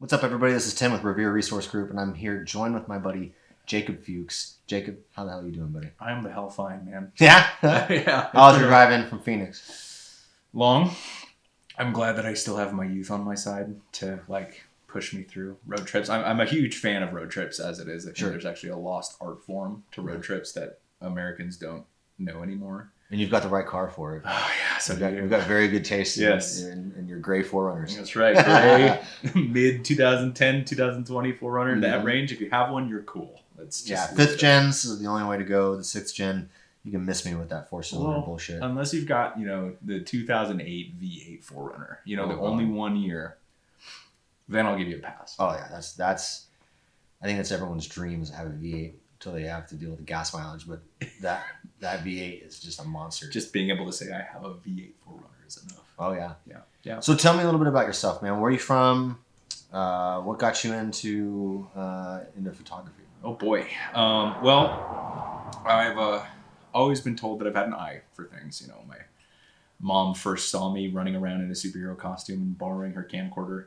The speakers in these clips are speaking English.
What's up, everybody? This is Tim with Revere Resource Group, and I'm here joined with my buddy, Jacob Fuchs. Jacob, how the hell are you doing, buddy? I am the hell fine, man. Yeah? Yeah. How's your drive in from Phoenix? Long. I'm glad that I still have my youth on my side to, push me through road trips. I'm a huge fan of road trips as it is. I think there's actually a lost art form to road trips that Americans don't know anymore. And you've got the right car for it. Oh, yeah. So you've got very good taste yes. in your gray 4Runners. That's right. Gray, mid 2010, 2020 4Runner. Mm-hmm. That range, if you have one, you're cool. That's just 5th gens is the only way to go. The 6th gen, you can miss me with that 4-cylinder bullshit. Unless you've got, the 2008 V8 4Runner, the only 1 year, then I'll give you a pass. Oh, yeah. That's I think that's everyone's dream is to have a V8 until they have to deal with the gas mileage. But that V8 is just a monster. Just being able to say I have a V8 4Runner is enough. Oh, yeah. Yeah. So tell me a little bit about yourself, man. Where are you from? What got you into photography? Oh, boy. Well, I've always been told that I've had an eye for things. My mom first saw me running around in a superhero costume and borrowing her camcorder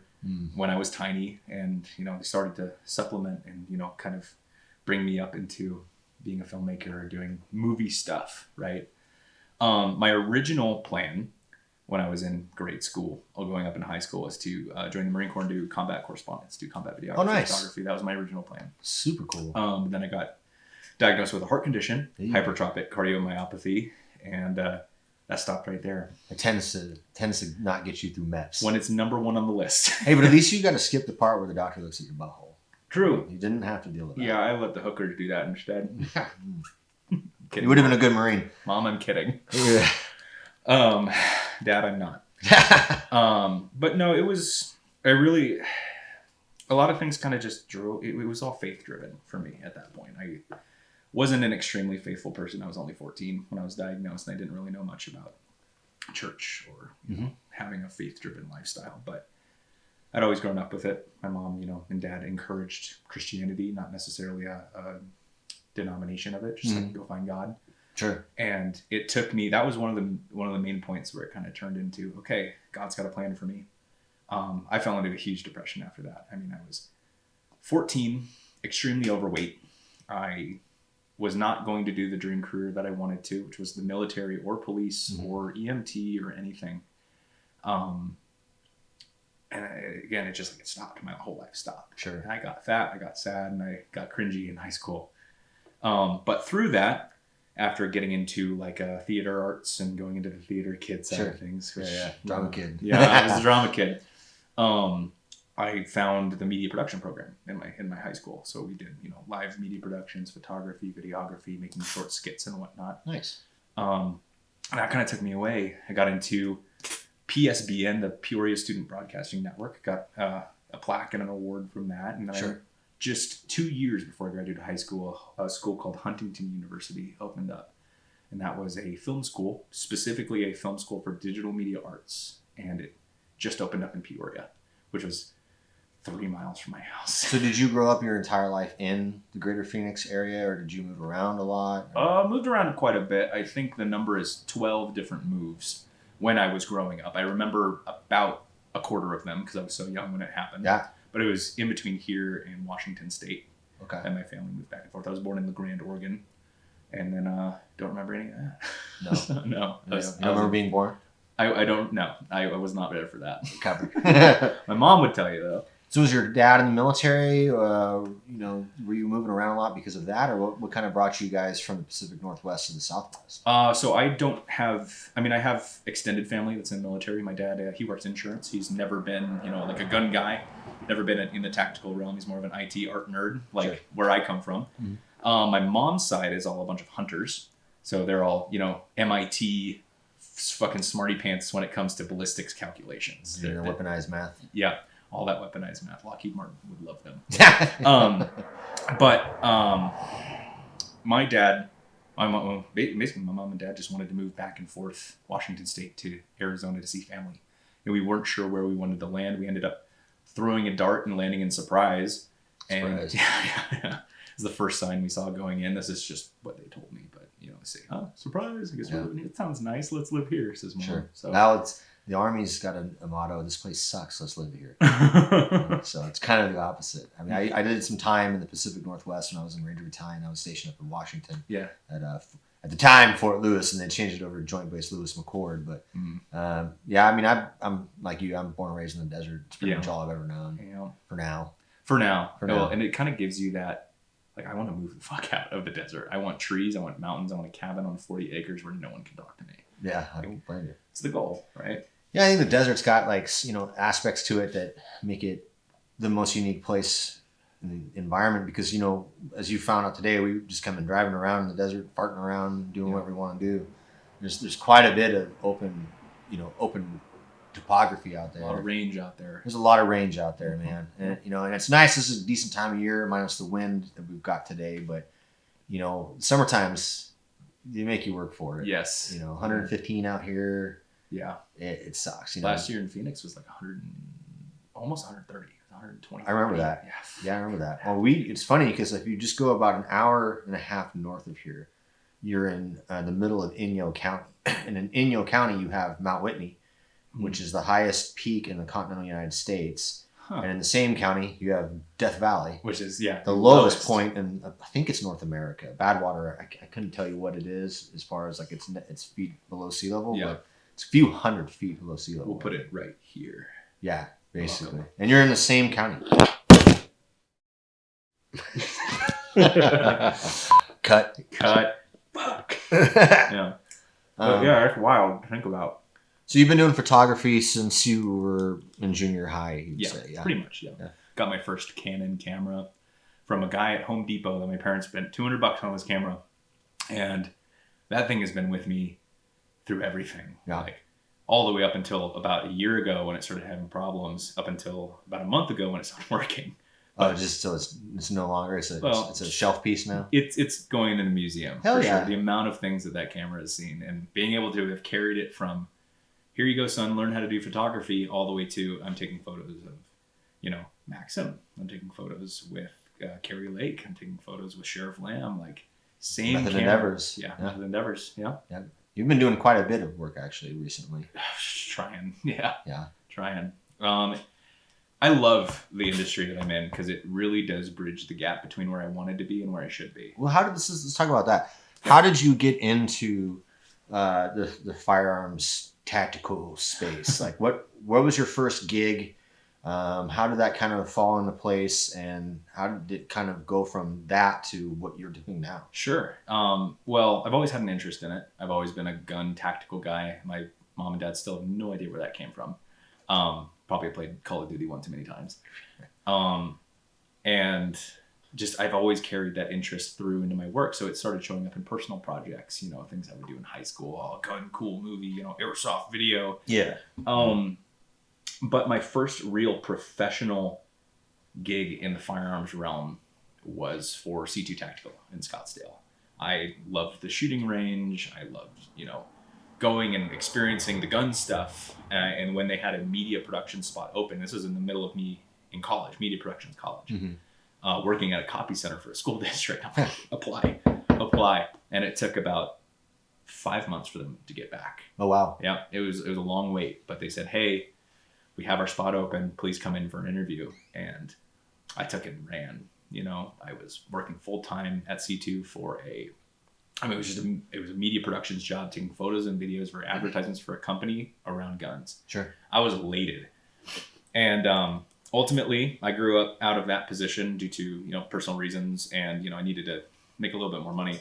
when I was tiny. And, they started to supplement and, kind of bring me up into being a filmmaker or doing movie stuff, right? My original plan when I was in grade school or going up in high school was to join the Marine Corps and do combat correspondence, do combat videography, photography. That was my original plan. Super cool. Then I got diagnosed with a heart condition, hypertrophic cardiomyopathy, and that stopped right there. It tends to not get you through MEPS. When it's number one on the list. Hey, but at least you got to skip the part where the doctor looks at your butthole. True. You didn't have to deal with that. Yeah, I let the hookers do that instead. You would have been a good Marine. Mom, I'm kidding. Yeah. Dad, I'm not. But no, it was, a lot of things kind of just drove, it was all faith driven for me at that point. I wasn't an extremely faithful person. I was only 14 when I was diagnosed, and I didn't really know much about church or having a faith driven lifestyle, but I'd always grown up with it. My mom, and dad encouraged Christianity, not necessarily a denomination of it, just like go find God. Sure. And it took me, that was one of the main points where it kind of turned into, okay, God's got a plan for me. I fell into a huge depression after that. I mean, I was 14, extremely overweight. I was not going to do the dream career that I wanted to, which was the military or police or EMT or anything. And again, it stopped. My whole life stopped. Sure. And I got fat, I got sad, and I got cringy in high school. But through that, after getting into theater arts and going into the theater kid side of things. Which, drama kid. Yeah, I was a drama kid. I found the media production program in my high school. So we did, live media productions, photography, videography, making short skits and whatnot. Nice. And that kind of took me away. I got into PSBN, the Peoria Student Broadcasting Network, got a plaque and an award from that. And then just 2 years before I graduated high school, a school called Huntington University opened up. And that was a film school, specifically a film school for digital media arts. And it just opened up in Peoria, which was 3 miles from my house. So did you grow up your entire life in the greater Phoenix area, or did you move around a lot? Moved around quite a bit. I think the number is 12 different moves when I was growing up. I remember about a quarter of them because I was so young when it happened. Yeah. But it was in between here and Washington State. Okay. And my family moved back and forth. I was born in LeGrand, Oregon. And then don't remember any of that. No. No. You don't remember being born? I don't know. I was not there for that. Covered. My mom would tell you, though. So was your dad in the military? Were you moving around a lot because of that? Or what kind of brought you guys from the Pacific Northwest to the Southwest? So I have extended family that's in the military. My dad, he works insurance. He's never been, a gun guy. Never been in the tactical realm. He's more of an IT art nerd, where I come from. Mm-hmm. My mom's side is all a bunch of hunters. So they're all, MIT fucking smarty pants when it comes to ballistics calculations. They're weaponized math. Yeah. All that weaponized math. Lockheed Martin would love them. But my dad, basically my mom and dad just wanted to move back and forth Washington State to Arizona to see family. And we weren't sure where we wanted to land. We ended up throwing a dart and landing in Surprise. And yeah. It's the first sign we saw going in. This is just what they told me. But, they say, Surprise. I guess it sounds nice. Let's live here, says Mom. Sure. So now The Army's got a motto: "This place sucks. Let's live here." So it's kind of the opposite. I mean, I did some time in the Pacific Northwest when I was in Ranger Battalion. I was stationed up in Washington. Yeah. At the time Fort Lewis, and they changed it over to Joint Base Lewis McChord. But yeah, I mean, I'm like you. I'm born and raised in the desert. It's pretty much all I've ever known. Yeah. For now. Well, and it kind of gives you that. Like, I want to move the fuck out of the desert. I want trees. I want mountains. I want a cabin on 40 acres where no one can talk to me. Yeah, I don't blame you. It's the goal, right? Yeah, I think the desert's got like, aspects to it that make it the most unique place in the environment because, as you found out today, we just come and driving around in the desert, farting around, doing whatever we want to do. There's quite a bit of open topography out there. A lot of range out there. There's a lot of range out there, man. And, and it's nice. This is a decent time of year, minus the wind that we've got today. But, summertime's, they make you work for it. Yes. 115 out here. Yeah. It sucks. Last year in Phoenix was like 100, almost 130, 120. I remember that. Yeah, I remember that. Well, it's funny because if you just go about an hour and a half north of here, you're in the middle of Inyo County. And in Inyo County, you have Mount Whitney, which is the highest peak in the continental United States. Huh. And in the same county, you have Death Valley, which is the lowest point in I think it's North America. Badwater, I couldn't tell you what it is as far as like it's feet below sea level, but it's a few hundred feet below sea level. We'll put it right here. Yeah, basically, and you're in the same county. Cut. Fuck. Yeah. Yeah, it's wild to think about. So you've been doing photography since you were in junior high, you'd say? Yeah, pretty much, yeah. Got my first Canon camera from a guy at Home Depot that my parents spent $200 on his camera. And that thing has been with me through everything. Yeah. Like, all the way up until about a year ago when it started having problems, up until about a month ago when it started working. Just so it's no longer, it's a shelf piece now? It's going in the museum. Hell yeah. Sure. The amount of things that camera has seen and being able to have carried it from here you go, son, learn how to do photography, all the way to I'm taking photos of, Maxim. I'm taking photos with Carrie Lake. I'm taking photos with Sheriff Lamb. Like, same Method Endeavors. Yeah, Method Endeavors. Yeah. You've been doing quite a bit of work, actually, recently. Trying. Yeah. Trying. I love the industry that I'm in because it really does bridge the gap between where I wanted to be and where I should be. Well, let's talk about that. How did you get into the firearms tactical space? Like, what was your first gig? How did that kind of fall into place, and how did it kind of go from that to what you're doing now? Sure. Well, I've always had an interest in it. I've always been a gun tactical guy. My mom and dad still have no idea where that came from. Probably played Call of Duty one too many times. And just, I've always carried that interest through into my work. So it started showing up in personal projects, things I would do in high school. Oh, gun, cool movie, airsoft video. Yeah. But my first real professional gig in the firearms realm was for C2 Tactical in Scottsdale. I loved the shooting range. I loved, going and experiencing the gun stuff. And when they had a media production spot open, this was in the middle of me in college, media productions college, working at a copy center for a school district. I'm like, apply. And it took about 5 months for them to get back. Oh, wow. Yeah, it was a long wait, but they said, hey, we have our spot open. Please come in for an interview. And I took it and ran. I was working full time at C2 for it was a media productions job, taking photos and videos for advertisements for a company around guns. Sure. I was elated. And ultimately, I grew up out of that position due to, personal reasons. And, I needed to make a little bit more money.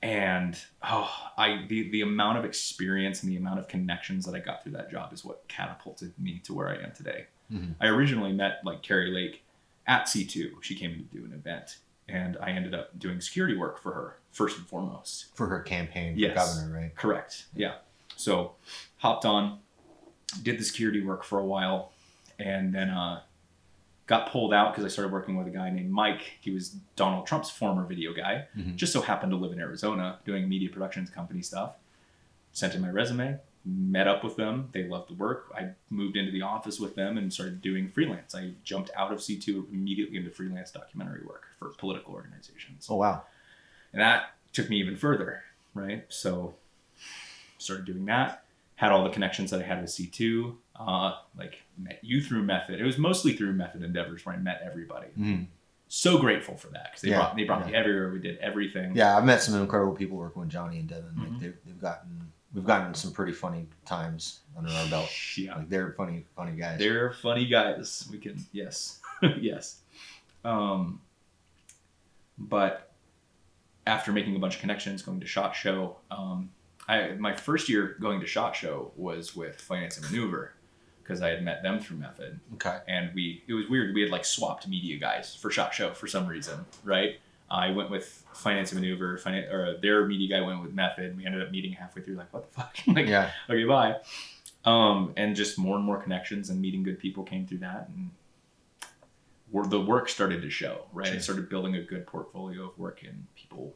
The amount of experience and the amount of connections that I got through that job is what catapulted me to where I am today. Mm-hmm. I originally met Carrie Lake at C2. She came to do an event, and I ended up doing security work for her first and foremost. For her campaign for governor, right? Correct. Yeah. So hopped on, did the security work for a while, and then got pulled out because I started working with a guy named Mike. He was Donald Trump's former video guy. Mm-hmm. Just so happened to live in Arizona doing media productions company stuff. Sent in my resume, met up with them. They loved the work. I moved into the office with them and started doing freelance. I jumped out of C2 immediately into freelance documentary work for political organizations. Oh, wow. And that took me even further, right? So started doing that. had all the connections that I had with C2. Like met you through Method. It was mostly through Method endeavors where I met everybody. So grateful for that because they brought me everywhere. We did everything. Yeah, I've met some incredible people working with Johnny and Devin. Like we've gotten some pretty funny times under our belt. Yeah, like they're funny guys. They're funny guys. We can yes. But after making a bunch of connections, going to SHOT Show, my first year going to SHOT Show was with Finance and Maneuver because I had met them through Method. Okay. And it was weird. We had like swapped media guys for SHOT Show for some reason, right? I went with Finance and Maneuver, or their media guy went with Method. We ended up meeting halfway through, like, what the fuck? Like, yeah. Okay, bye. And just more and more connections and meeting good people came through that. And the work started to show, right? I started building a good portfolio of work and people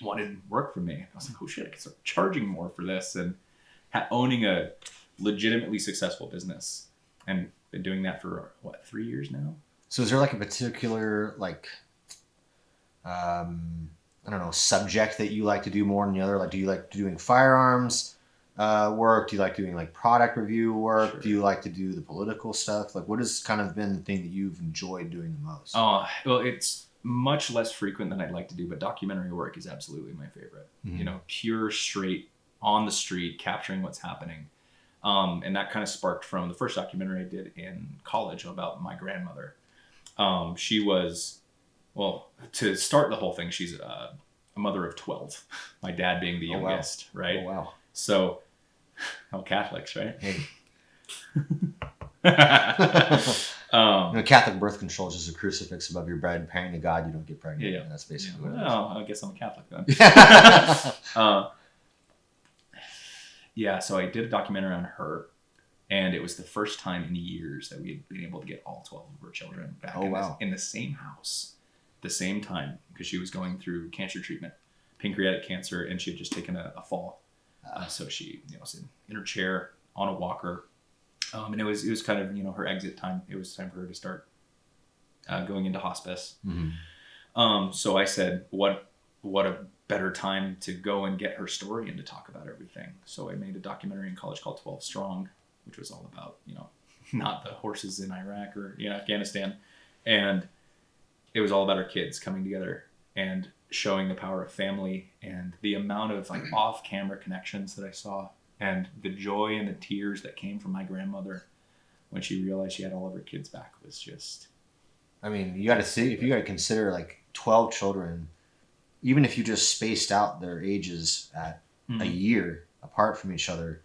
wanted work from me. I was like, oh shit, I can start charging more for this and owning a legitimately successful business. And been doing that for, 3 years now? So is there like a particular, like, I don't know, subject that you like to do more than the other? Like, do you like doing firearms work? Do you like doing like product review work? Sure. Do you like to do the political stuff? Like, what has kind of been the thing that you've enjoyed doing the most? Well, it's much less frequent than I'd like to do, but documentary work is absolutely my favorite. You know, pure, straight, on the street, capturing what's happening. And that kind of sparked from the first documentary I did in college about my grandmother. She was, well, to start the whole thing, she's a mother of 12. My dad being the youngest, right? Oh, wow. So, Catholics, right? Hey. Catholic birth control is just a crucifix above your bed, praying to God you don't get pregnant. Yeah. That's basically what it is. Well, I guess I'm a Catholic then. Yeah, so I did a documentary on her, and it was the first time in years that we had been able to get all 12 of her children back in the same house, the same time, because she was going through cancer treatment, pancreatic cancer, and she had just taken a fall. So she was in her chair on a walker, and it was kind of her exit time. It was time for her to start going into hospice. So I said, what a better time to go and get her story and to talk about everything. So I made a documentary in college called 12 Strong, which was all about not the horses in Iraq or Afghanistan, and it was all about our kids coming together and showing the power of family and the amount of like off-camera connections that I saw and the joy and the tears that came from my grandmother when she realized she had all of her kids back was just... I mean, you got to see, if you got to consider like 12 children, even if you just spaced out their ages at a year apart from each other,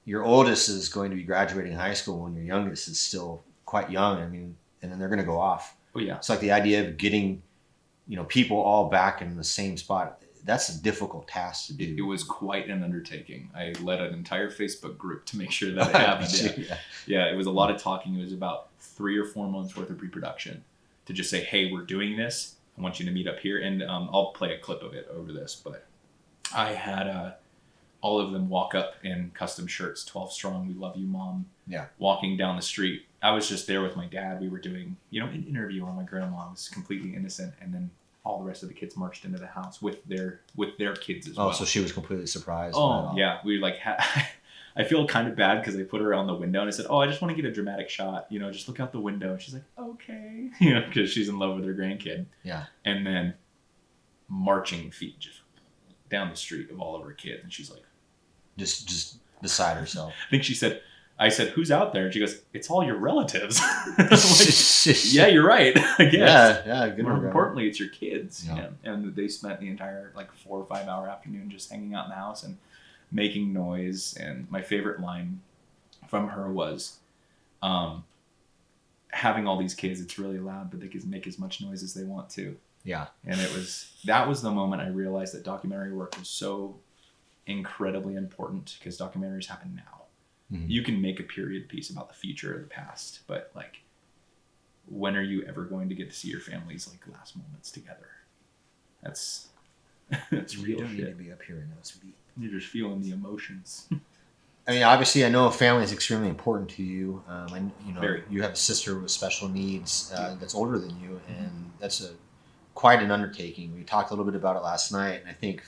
your oldest is going to be graduating high school when your youngest is still quite young. I mean, and then they're going to go off. Oh yeah. It's like the idea of getting, people all back in the same spot. That's a difficult task to do. It was quite an undertaking. I led an entire Facebook group to make sure that it happened. Yeah, it was a lot of talking. It was about 3 or 4 months worth of pre-production to just say, hey, we're doing this. I want you to meet up here. And I'll play a clip of it over this. But I had all of them walk up in custom shirts, 12 strong, we love you, Mom. Yeah. Walking down the street. I was just there with my dad. We were doing, an interview on my grandma. I was completely innocent. And then all the rest of the kids marched into the house with their kids as well. Oh, so she was completely surprised. Oh, yeah. We I feel kind of bad because I put her on the window and I said, I just want to get a dramatic shot. Just look out the window. And she's like, okay. Because she's in love with her grandkid. Yeah. And then marching feet just down the street of all of her kids. And she's like, just beside herself. I said, who's out there? And she goes, it's all your relatives. Like, yeah, you're right, I guess. Yeah, good. More importantly, it's your kids. Yeah. And they spent the entire 4 or 5 hour afternoon just hanging out in the house and making noise. And my favorite line from her was, having all these kids, it's really loud, but they can make as much noise as they want to. Yeah. And that was the moment I realized that documentary work was so incredibly important because documentaries happen now. Mm-hmm. You can make a period piece about the future or the past, but when are you ever going to get to see your family's last moments together? That's real shit. You don't need to be up here in those feet. You're just feeling the emotions. I mean, obviously, I know family is extremely important to you. And Very. You have a sister with special needs that's older than you, and that's quite an undertaking. We talked a little bit about it last night, and I think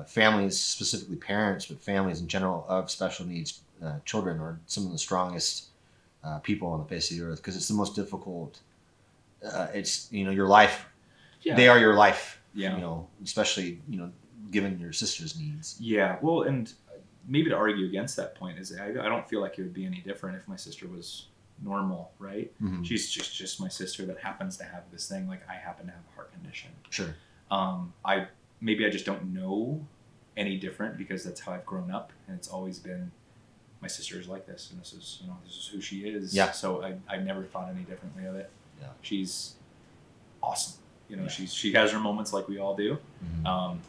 families, specifically parents, but families in general of special needs children are some of the strongest people on the face of the earth because it's the most difficult. It's your life. Yeah. They are your life. Yeah. Especially given your sister's needs. Yeah. Well, and maybe to argue against that point is I don't feel like it would be any different if my sister was normal, right? Mm-hmm. She's just my sister that happens to have this thing. Like I happen to have a heart condition. Sure. I just don't know any different because that's how I've grown up, and it's always been my sister is like this, and this is who she is. Yeah. So I never thought any differently of it. Yeah. She's awesome. She has her moments like we all do. Mm-hmm.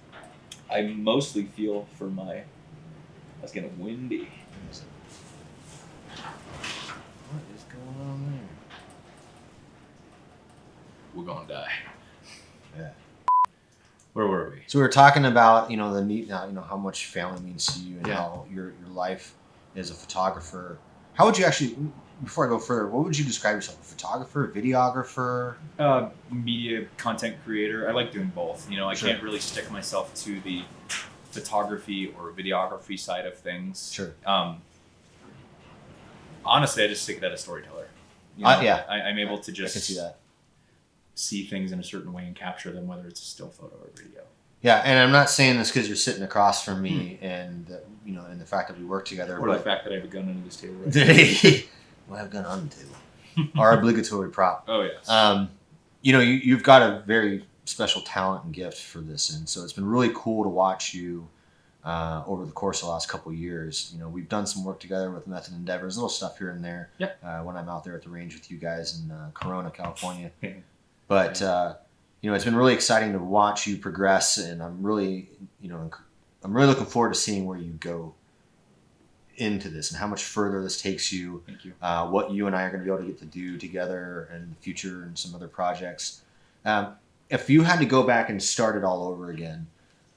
I mostly feel for my. It's getting windy. What is going on there? We're gonna die. Yeah. Where were we? So we were talking about the need, how much family means to you and Yeah. how your life as a photographer. How would you actually, before I go further, what would you describe yourself? A photographer, videographer? Media content creator. I like doing both. I Sure. can't really stick myself to the photography or videography side of things. Sure. Honestly, I just stick it at a storyteller. Yeah. I'm able to I just can see that. see things in a certain way and capture them, whether it's a still photo or video. Yeah, and I'm not saying this because you're sitting across from me and and the fact that we work together. Or the fact that I have a gun under this table. Right We'll have a gun on the table. Our obligatory prop. Oh yes. You've got a very special talent and gift for this, and so it's been really cool to watch you over the course of the last couple of years. We've done some work together with Method Endeavors, little stuff here and there. Yep. When I'm out there at the range with you guys in Corona, California. But it's been really exciting to watch you progress, and I'm really looking forward to seeing where you go into this and how much further this takes you. Thank you. What you and I are going to be able to get to do together in the future and some other projects. If you had to go back and start it all over again,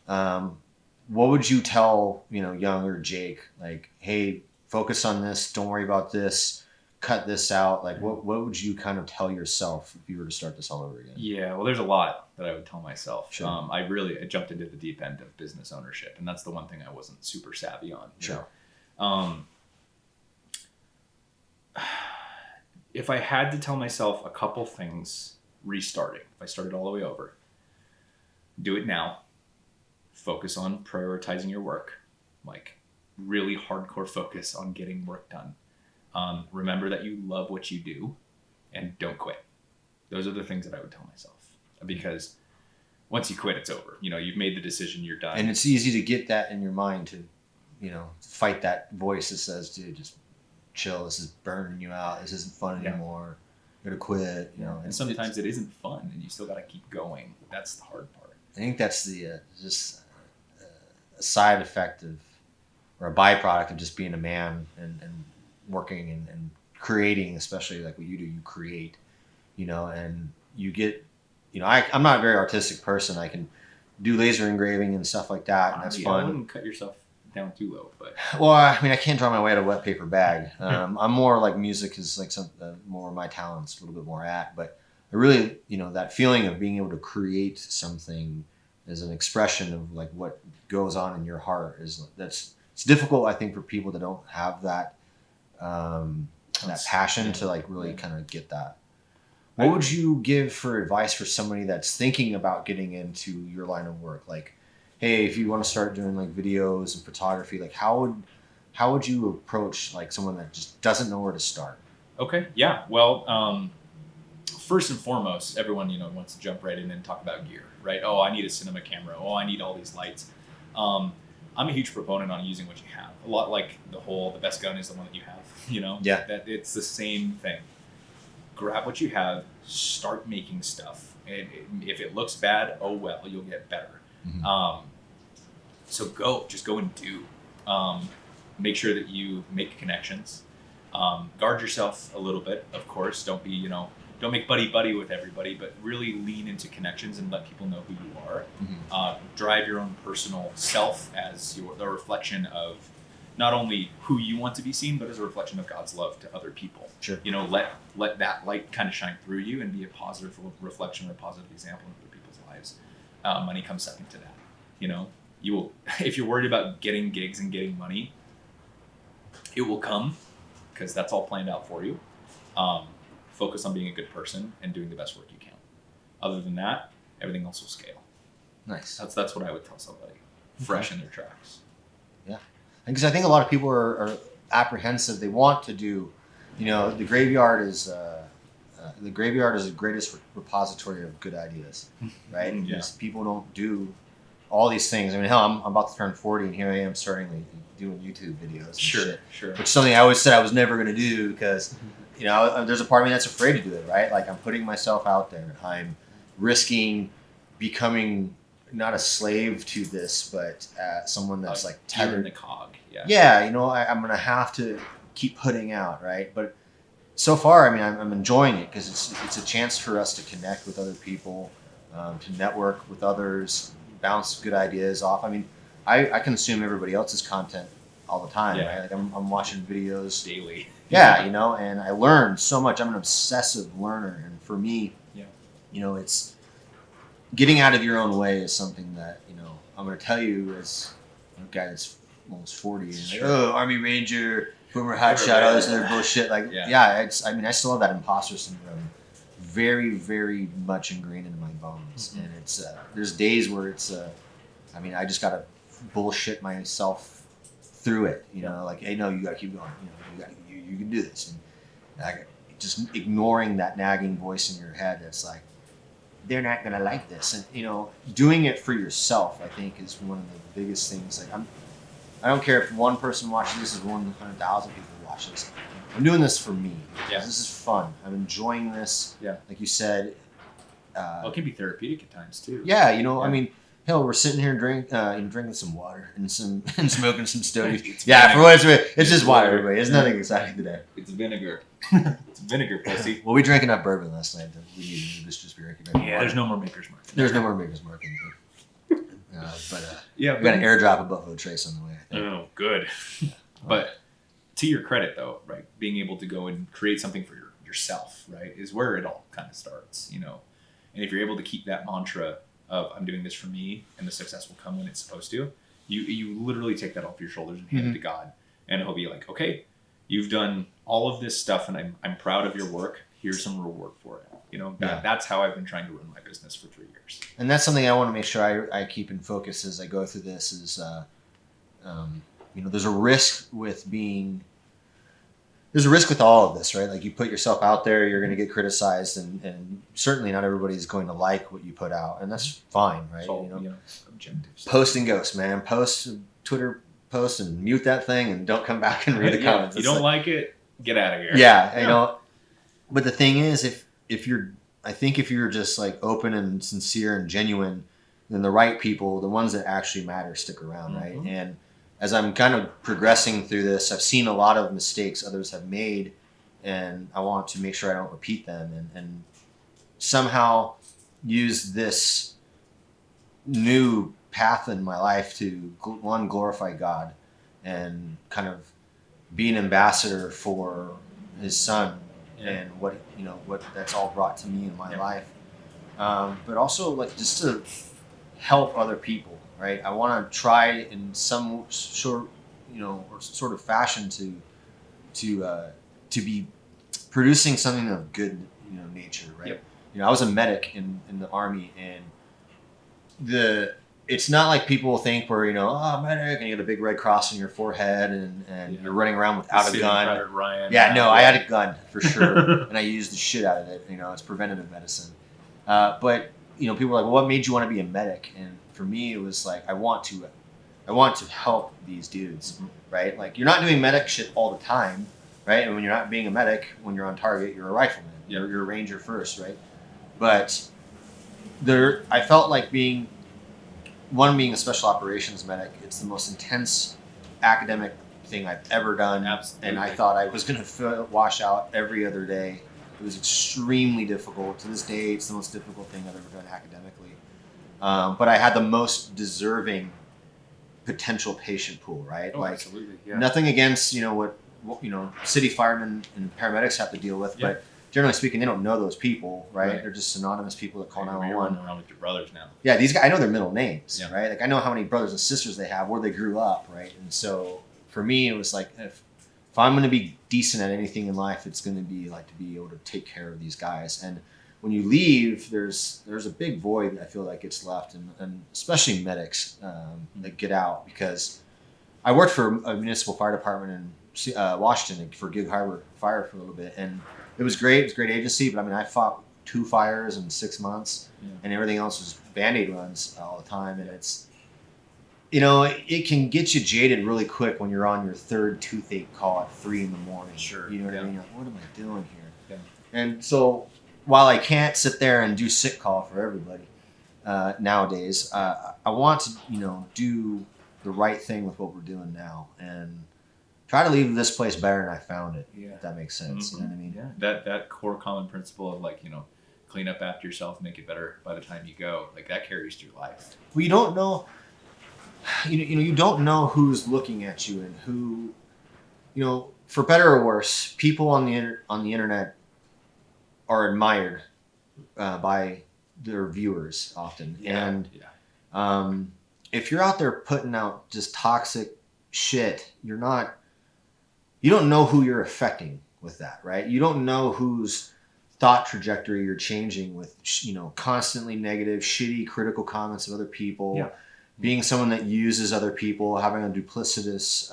what would you tell younger Jake? Like, hey, focus on this. Don't worry about this. Cut this out. Like, what would you kind of tell yourself if you were to start this all over again? Yeah, well, there's a lot that I would tell myself. Sure. I jumped into the deep end of business ownership, and that's the one thing I wasn't super savvy on. Sure. If I had to tell myself a couple things restarting, if I started all the way over, do it now. Focus on prioritizing your work, like really hardcore focus on getting work done. Remember that you love what you do and don't quit. Those are the things that I would tell myself, because once you quit, it's over. You've made the decision, you're done. And it's easy to get that in your mind to, fight that voice that says, dude, just chill. This is burning you out. This isn't fun anymore. You're going to quit. And sometimes it isn't fun and you still got to keep going. That's the hard part. I think that's the just a side effect of, or a byproduct of just being a man and working and creating, especially like what you do. You create, and you get, I'm not a very artistic person. I can do laser engraving and stuff like that, and that's fun. I wouldn't cut yourself down too low, but well, I mean, I can't draw my way out of a wet paper bag. I'm more like music is like some more my talents, a little bit more at, but I really, that feeling of being able to create something as an expression of like what goes on in your heart it's difficult, I think, for people that don't have that that passion to like really kind of get that. What would you give for advice for somebody that's thinking about getting into your line of work? Like, hey, if you want to start doing like videos and photography, like how would you approach like someone that just doesn't know where to start? Okay. Yeah. Well, first and foremost, everyone, wants to jump right in and talk about gear, right? Oh, I need a cinema camera. Oh, I need all these lights. I'm a huge proponent on using what you have. A lot like the best gun is the one that you have, Yeah. That it's the same thing. Grab what you have, start making stuff. And if it looks bad, oh well, you'll get better. Mm-hmm. So just go and do. Make sure that you make connections. Guard yourself a little bit, of course. Don't be, don't make buddy with everybody, but really lean into connections and let people know who you are. Mm-hmm. Drive your own personal self as the reflection of not only who you want to be seen, but as a reflection of God's love to other people. Sure. Let that light kind of shine through you and be a positive reflection or a positive example in other people's lives. Money comes second to that. you will, if you're worried about getting gigs and getting money, it will come because that's all planned out for you. Focus on being a good person and doing the best work you can. Other than that, everything else will scale. Nice. That's what I would tell somebody fresh in their tracks. Yeah. Because I think a lot of people are apprehensive. They want to do, the graveyard is the greatest repository of good ideas, right? Yeah. Because people don't do all these things. I mean, hell, I'm about to turn 40, and here I am starting doing YouTube videos. And shit, which is something I always said I was never going to do because, there's a part of me that's afraid to do it, right? Like I'm putting myself out there. I'm risking becoming not a slave to this, but someone that's like tethered in the cog. Yeah. Yeah, I'm going to have to keep putting out, right? But so far, I mean, I'm enjoying it because it's a chance for us to connect with other people, to network with others, bounce good ideas off. I mean, I consume everybody else's content all the time, right? Like I'm watching videos daily. Yeah, and I learn so much. I'm an obsessive learner, and for me, it's getting out of your own way is something that I'm going to tell you as a guy that's almost 40. And like, Army Ranger, boomer hotshot, all this other bullshit. Like, I still have that imposter syndrome very, very much ingrained into my bones, and it's there's days where it's I just gotta bullshit myself through it. Like, hey, no, you gotta keep going. You can do this, and just ignoring that nagging voice in your head that's like, they're not gonna like this, and doing it for yourself, I think, is one of the biggest things. Like, I don't care if one person watches this or 100,000 people watch this. I'm doing this for me. Yeah. This is fun. I'm enjoying this. Yeah. Like you said. It can be therapeutic at times too. Yeah, I mean, hell, we're sitting here drinking some water and smoking some stogies. For what it's worth, it's just water, everybody. It's nothing exciting today. It's vinegar. It's vinegar, pussy. Well, we drank enough bourbon last night that we needed to just be drinking. Yeah, there's no more Maker's Mark. There's no more Maker's Mark. We got an airdrop of Buffalo Trace on the way, I think. Oh, good. But to your credit, though, right, being able to go and create something for yourself, right, is where it all kind of starts, And if you're able to keep that mantra of I'm doing this for me and the success will come when it's supposed to, you literally take that off your shoulders and hand it to God, and he'll be like, okay, you've done all of this stuff, and I'm proud of your work. Here's some reward for it. That's how I've been trying to run my business for 3 years. And that's something I want to make sure I keep in focus as I go through this is, there's a risk with all of this, right? Like, you put yourself out there, you're going to get criticized, and certainly not everybody's going to like what you put out, and that's fine, right? Objectives. Post and ghost, man. Post a Twitter post and mute that thing and don't come back and read the comments. You don't like it, get out of here. Yeah, But the thing is, if you're just like open and sincere and genuine, then the right people, the ones that actually matter, stick around, right? And as I'm kind of progressing through this, I've seen a lot of mistakes others have made, and I want to make sure I don't repeat them, and somehow use this new path in my life to, one, glorify God and kind of be an ambassador for his son and what that's all brought to me in my life. But also, like, just to help other people, right? I want to try in some sort of fashion to be producing something of good, nature, right? I was a medic in the Army, and it's not like people think where, medic, and you get a big red cross on your forehead and you're running around without a gun. Ryan, I had a gun for sure, and I used the shit out of it. It's preventative medicine. But people are like, well, what made you want to be a medic? And for me, it was like, I want to help these dudes, right? Like, you're not doing medic shit all the time, right? And when you're not being a medic, when you're on target, you're a rifleman. You're a ranger first, right? But I felt like being a special operations medic, it's the most intense academic thing I've ever done. Absolutely. And I thought I was going to wash out every other day. It was extremely difficult. To this day, it's the most difficult thing I've ever done academically. But I had the most deserving potential patient pool, right? Oh, absolutely. Yeah. Nothing against, what city firemen and paramedics have to deal with, but generally speaking, they don't know those people, right? Right. They're just anonymous people that call You're 911. running around with your brothers now. Yeah, these guys, I know their middle names, Yeah. right? Like I know how many brothers and sisters they have, where they grew up, right? And so for me, it was like if I'm going to be decent at anything in life, it's going to be like to be able to take care of these guys. And when you leave, there's a big void I feel like gets left, and especially medics that get out, because I worked for a municipal fire department in Washington for Gig Harbor Fire for a little bit, and it was great. It was a great agency, but I mean, I fought 2 fires in 6 months, and everything else was Band-Aid runs all the time, and it's, you know, it can get you jaded really quick when you're on your 3rd toothache call at 3 in the morning. Sure. You know what I Yeah. mean? You're like, what am I doing here? Yeah. And so while I can't sit there and do sick call for everybody nowadays, I want to, you know, do the right thing with what we're doing now and try to leave this place better than I found it. Yeah. If that makes sense. You know what I mean? Yeah. That core common principle of like, you know, clean up after yourself, make it better by the time you go. Like that carries through life. Well, you don't know. You don't know who's looking at you and who, you know, for better or worse, people on the internet are admired by their viewers often, and if you're out there putting out just toxic shit, you don't know who you're affecting with that, right? You don't know whose thought trajectory you're changing with, you know, constantly negative, shitty, critical comments of other people. Yeah. Being someone that uses other people, having a duplicitous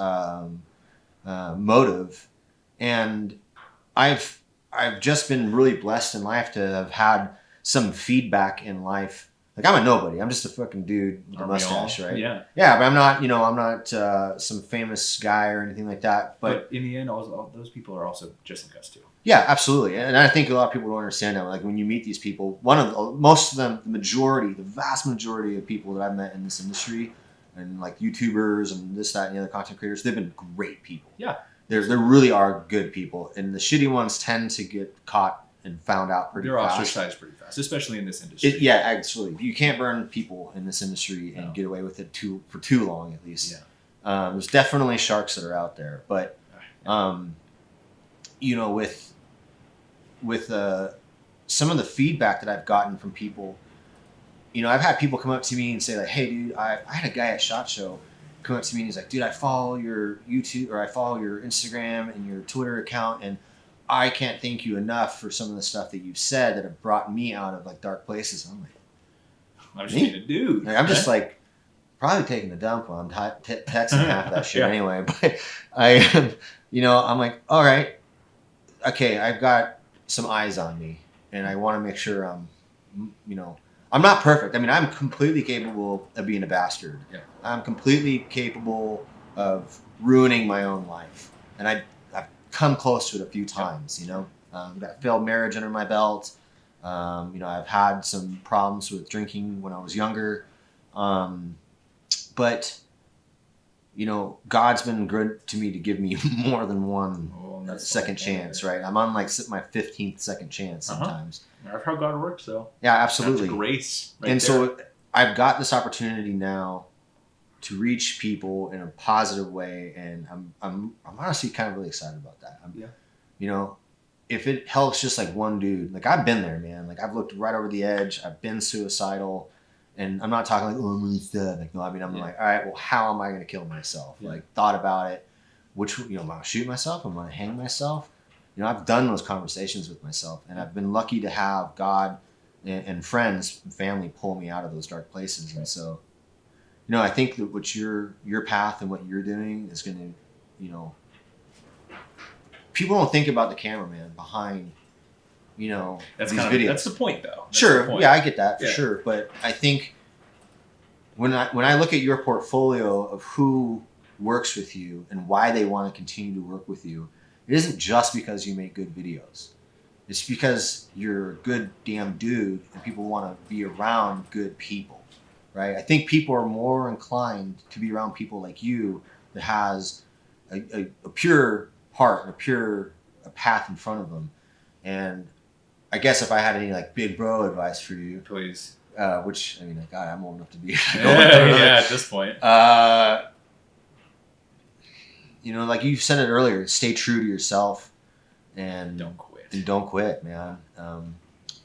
motive, and I've just been really blessed in life to have had some feedback in life. Like I'm a nobody. I'm just a fucking dude with a mustache, right? Yeah. Yeah, but I'm not some famous guy or anything like that. But in the end, all those people are also just like us too. Yeah, absolutely. And I think a lot of people don't understand that. Like when you meet these people, most of them, the vast majority of people that I've met in this industry, and like YouTubers and this, that, and the other content creators, they've been great people. Yeah. There really are good people, and the shitty ones tend to get caught and found out pretty fast. They're ostracized pretty fast, especially in this industry. Yeah, absolutely. You can't burn people in this industry and get away with it for too long, at least. Yeah. There's definitely sharks that are out there, but you know, with some of the feedback that I've gotten from people, you know, I've had people come up to me and say like, "Hey, dude, I had a guy at SHOT Show come up to me and he's like, dude, I follow your YouTube or I follow your Instagram and your Twitter account, and I can't thank you enough for some of the stuff that you've said that have brought me out of like dark places." I'm like, I'm just being a dude. I'm just like probably taking a dump while I'm texting half of that shit Yeah. anyway. But I'm like, all right, okay, I've got some eyes on me, and I want to make sure I'm not perfect. I mean, I'm completely capable of being a bastard. Yeah. I'm completely capable of ruining my own life, and I've come close to it a few times. You know, got a failed marriage under my belt. I've had some problems with drinking when I was younger, but you know, God's been good to me to give me more than one second chance. Right? I'm on like my 15th second chance sometimes. That's how God works, though. Yeah, absolutely. That's grace. Right and there. so I've got this opportunity now to reach people in a positive way, and I'm honestly kind of really excited about that. You know, if it helps just like one dude, like I've been there, man. Like I've looked right over the edge. I've been suicidal, and I'm not talking like, oh, I'm really sad. Like, no, I mean, I'm like, all right, well, how am I going to kill myself? Yeah. Like thought about it. Am I going to shoot myself? Am I going to hang myself? You know, I've done those conversations with myself, and I've been lucky to have God and friends and family pull me out of those dark places. Right. And so, you know, I think that what your path and what you're doing is going to, you know, people don't think about the cameraman behind, you know, that's these videos. That's the point, though. That's sure, the point. yeah, I get that for Yeah. sure. But I think when I look at your portfolio of who works with you and why they want to continue to work with you, it isn't just because you make good videos. It's because you're a good damn dude and people want to be around good people, right? I think people are more inclined to be around people like you that has a pure heart and a path in front of them. And I guess if I had any like big bro advice for you, Please. Which, I mean, God, I'm old enough to be. Yeah, at this point. You know, like you said it earlier, stay true to yourself and Don't quit. And don't quit, man.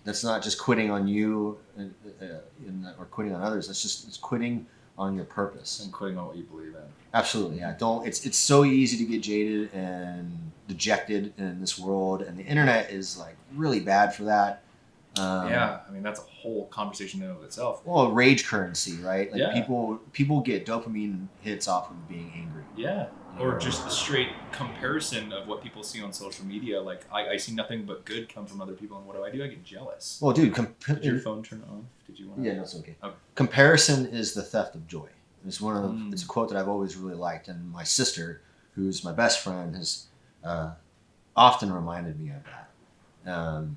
That's not just quitting on you or quitting on others. It's quitting on your purpose and quitting on what you believe in. Absolutely, yeah. Don't. It's so easy to get jaded and dejected in this world, and the internet is like really bad for that. Yeah, I mean that's a whole conversation in and of itself. Well, rage currency, right? Like Yeah. people get dopamine hits off of being angry. Yeah. Or just the straight comparison of what people see on social media. Like, I see nothing but good come from other people, and what do? I get jealous. Well, dude, did your phone turn off? Did you want to? Yeah, no, it's okay. Okay. Comparison is the theft of joy. It's it's a quote that I've always really liked, and my sister, who's my best friend, has often reminded me of that.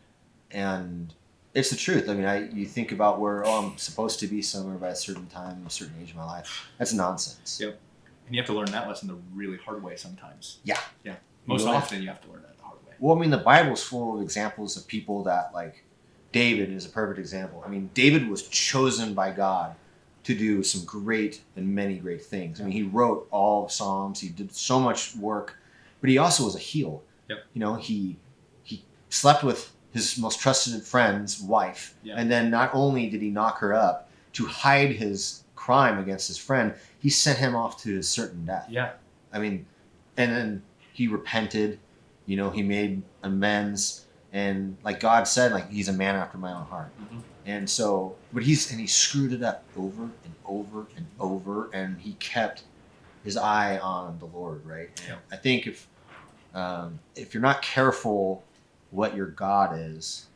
And it's the truth. I mean, you think about where I'm supposed to be somewhere by a certain time, a certain age of my life. That's nonsense. Yep. And you have to learn that lesson the really hard way sometimes. Yeah. Yeah. Most often you have to learn that the hard way. Well, I mean, the Bible's full of examples of people that, like, David is a perfect example. I mean, David was chosen by God to do some great and many great things. I mean, he wrote all of Psalms. He did so much work, but he also was a heel. Yep. You know, he slept with his most trusted friend's wife. Yeah. And then not only did he knock her up to hide his crime against his friend, he sent him off to his certain death. Yeah. I mean, and then he repented, you know, he made amends, and like God said, like, he's a man after my own heart. Mm-hmm. And so, but he screwed it up over and over and over, and he kept his eye on the Lord, right? Yeah. I think if you're not careful what your God is,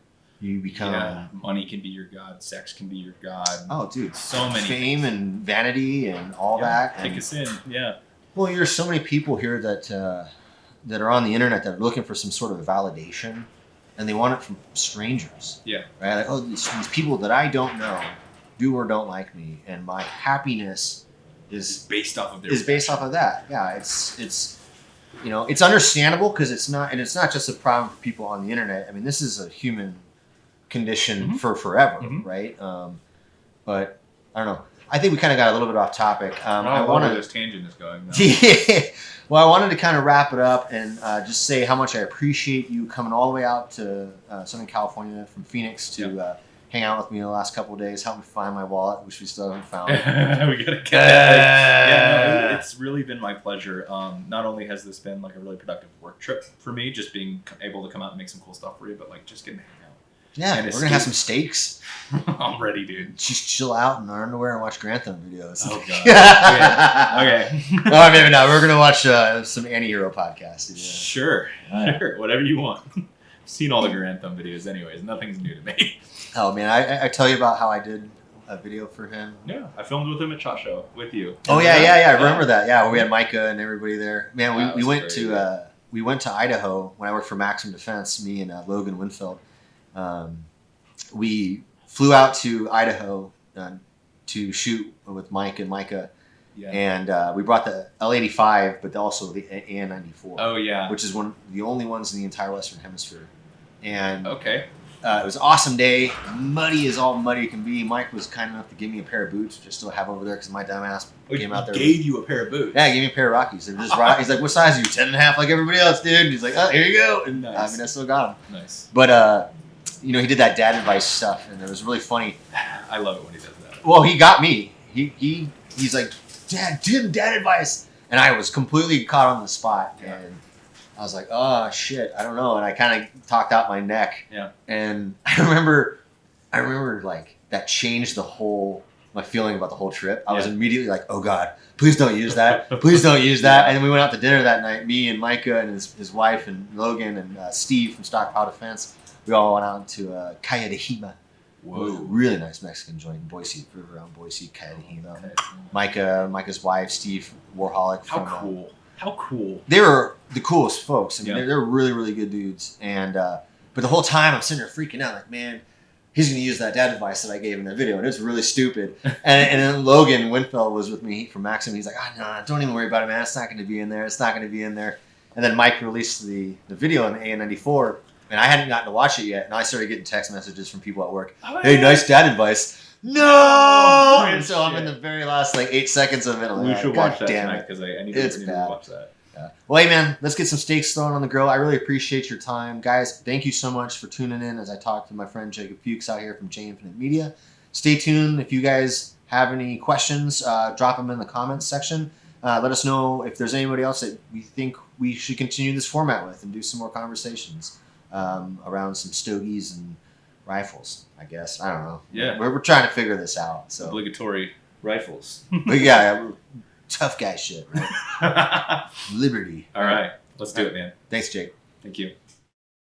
you become money can be your god, sex can be your god. Oh, dude, so many fame things. And vanity and all that. Take us in, yeah. Well, there's so many people here that are on the internet that are looking for some sort of validation, and they want it from strangers. Yeah. Right? Like, oh, these people that I don't know do or don't like me, and my happiness is based off of that. Yeah, it's you know, it's understandable because it's not just a problem for people on the internet. I mean, this is a human condition for forever, right? But I don't know. I think we kind of got a little bit off topic. I love where this tangent is going. Yeah. Well, I wanted to kind of wrap it up and just say how much I appreciate you coming all the way out to Southern California from Phoenix to hang out with me the last couple of days, help me find my wallet, which we still haven't found. We gotta get that. No, it's really been my pleasure. Not only has this been like a really productive work trip for me, just being able to come out and make some cool stuff for you, but like just getting to hang out. Yeah, we're gonna have some steaks. I'm ready, dude. Just chill out in our underwear and watch Grantham videos. Oh god. Okay. Oh, maybe not. We're gonna watch some anti-hero podcast. Yeah. Sure. Whatever you want. I've seen all the Grantham videos, anyways. Nothing's new to me. Oh man, I tell you about how I did a video for him. Yeah, I filmed with him at SHOT Show with you. Oh yeah. I remember that. Yeah, we had Micah and everybody there. Man, we went to Idaho when I worked for Maxim Defense. Me and Logan Winfield. We flew out to Idaho to shoot with Mike and Micah, and we brought the L85, but also the AN94. Oh yeah, which is the only ones in the entire Western Hemisphere. And okay. It was an awesome day. Muddy as all muddy can be. Mike was kind enough to give me a pair of boots, which I still have over there because my dumbass came out there. Gave you a pair of boots? Yeah, he gave me a pair of Rockies. They're just Rockies. He's like, what size are you? 10.5 like everybody else, dude. And he's like, oh, here you go. And nice. I mean, I still got them. Nice. But, you know, he did that dad advice stuff, and it was really funny. I love it when he does that. Well, he got me. He's like, Dad, do the dad advice. And I was completely caught on the spot. Yeah. And I was like, oh, shit, I don't know. And I kind of talked out my neck. Yeah. And I remember like that changed my feeling about the whole trip. I was immediately like, oh God, please don't use that. Please don't use that. And then we went out to dinner that night, me and Micah and his wife and Logan and Steve from Stockpile Defense. We all went out to Calle de Hima. Whoa. Really nice Mexican joint in Boise, river around Boise, Calle de Hima. Okay. Micah's wife, Steve Warholic. How cool. They were the coolest folks. I mean, Yeah. they're really, really good dudes. And but the whole time I'm sitting there freaking out, like, man, he's going to use that dad advice that I gave in that video, and it's really stupid. and then Logan Winfield was with me from Maxim. He's like, no, don't even worry about it, man. It's not going to be in there. It's not going to be in there. And then Mike released the video on the AN94, and I hadn't gotten to watch it yet. And I started getting text messages from people at work. Hey, nice dad advice. No! And so I'm in the very last 8 seconds of it. We should watch that damn tonight it. because I need to watch that. Well, hey, man, let's get some steaks thrown on the grill. I really appreciate your time. Guys, thank you so much for tuning in as I talk to my friend Jacob Fuchs out here from J Infinite Media. Stay tuned. If you guys have any questions, drop them in the comments section. Let us know if there's anybody else that we think we should continue this format with and do some more conversations around some stogies and rifles, I guess. I don't know. Yeah. We're trying to figure this out. So, Obligatory rifles. but yeah, tough guy shit, right? Liberty. All right. Let's do it, man. Thanks, Jake. Thank you.